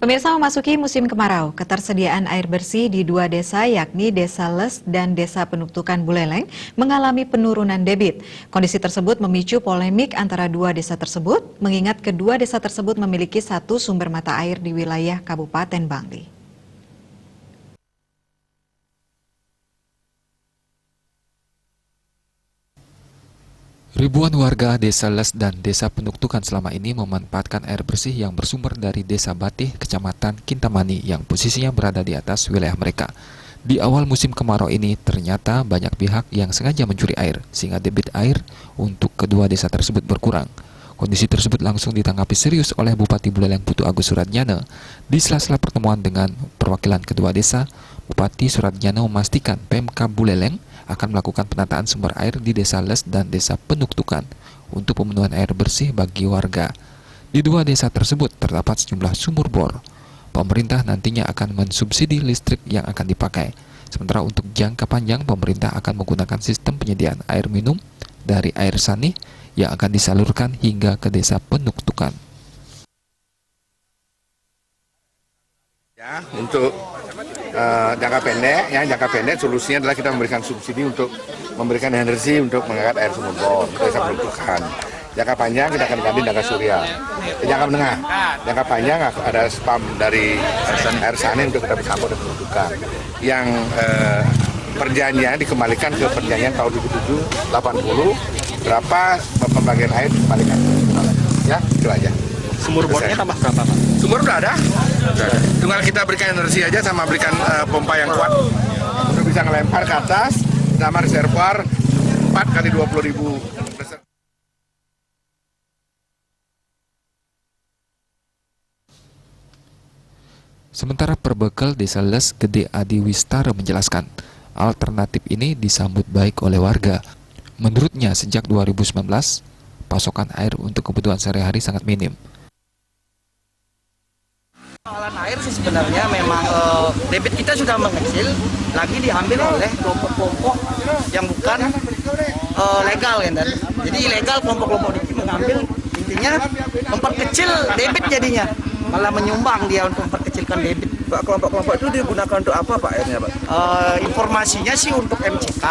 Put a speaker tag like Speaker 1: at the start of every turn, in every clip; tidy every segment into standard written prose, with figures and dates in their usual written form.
Speaker 1: Pemirsa, memasuki musim kemarau, ketersediaan air bersih di dua desa yakni Desa Les dan Desa Penuktukan Buleleng mengalami penurunan debit. Kondisi tersebut memicu polemik antara dua desa tersebut, mengingat kedua desa tersebut memiliki satu sumber mata air di wilayah Kabupaten Bangli.
Speaker 2: Ribuan warga Desa Les dan Desa Penuktukan selama ini memanfaatkan air bersih yang bersumber dari Desa Batih, Kecamatan Kintamani yang posisinya berada di atas wilayah mereka. Di awal musim kemarau ini, ternyata banyak pihak yang sengaja mencuri air, sehingga debit air untuk kedua desa tersebut berkurang. Kondisi tersebut langsung ditanggapi serius oleh Bupati Buleleng Putu Agus Suratjana. Di sela-sela pertemuan dengan perwakilan kedua desa, Bupati Suratjana memastikan Pemkab Buleleng akan melakukan penataan sumber air di Desa Les dan Desa Penuktukan untuk pemenuhan air bersih bagi warga. Di dua desa tersebut terdapat sejumlah sumur bor. Pemerintah nantinya akan mensubsidi listrik yang akan dipakai. Sementara untuk jangka panjang, pemerintah akan menggunakan sistem penyediaan air minum dari air sani yang akan disalurkan hingga ke Desa Penuktukan.
Speaker 3: Ya, untuk jangka pendek solusinya adalah kita memberikan subsidi untuk memberikan energi untuk mengangkat air sumur bor, Desa Penuktukan. Jangka panjang kita akan ganti tenaga surya. Jangka menengah, jangka panjang ada spam dari air sani untuk kita bisa dan Penuktukan. Yang perjanjian dikembalikan ke perjanjian tahun 77-80, berapa pembagian air dikembalikan. Ya, itu aja.
Speaker 4: Sumur bornya tambah berapa, Pak?
Speaker 3: Sumur udah ada. Tinggal kita berikan energi aja sama berikan pompa yang kuat untuk bisa ngelempar ke atas sama reservoir 4 kali 20.000.
Speaker 2: Sementara Perbekel Desa Les Gede Adi Wistara menjelaskan, alternatif ini disambut baik oleh warga. Menurutnya sejak 2019, pasokan air untuk kebutuhan sehari-hari sangat minim.
Speaker 5: Persoalan air sih sebenarnya memang debit kita sudah mengecil, lagi diambil oleh kelompok-kelompok yang bukan legal kan. Jadi ilegal kelompok-kelompok ini mengambil, intinya memperkecil debit jadinya, malah menyumbang dia untuk memperkecilkan debit.
Speaker 4: Pak, kelompok-kelompok itu digunakan untuk apa, Pak, airnya, Pak?
Speaker 5: Informasinya sih untuk MCK,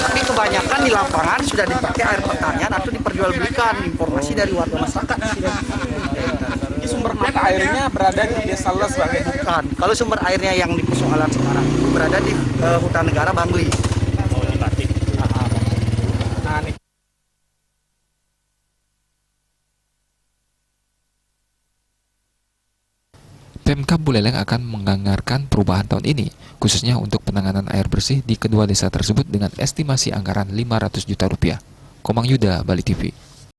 Speaker 5: tapi kebanyakan di lapangan sudah dipakai air pertanian atau diperjualbelikan. Informasi dari warga masyarakat sih.
Speaker 4: Ini sumber mata airnya berada di Desa Les, Pak?
Speaker 5: Bukan. Kalau sumber airnya yang di persoalan sekarang itu berada di hutan negara Bangli.
Speaker 4: Oh, di Batik. Nah, nih.
Speaker 2: Pemkab Buleleng akan menganggarkan perubahan tahun ini, khususnya untuk penanganan air bersih di kedua desa tersebut dengan estimasi anggaran 500 juta rupiah. Komang Yuda, Bali TV.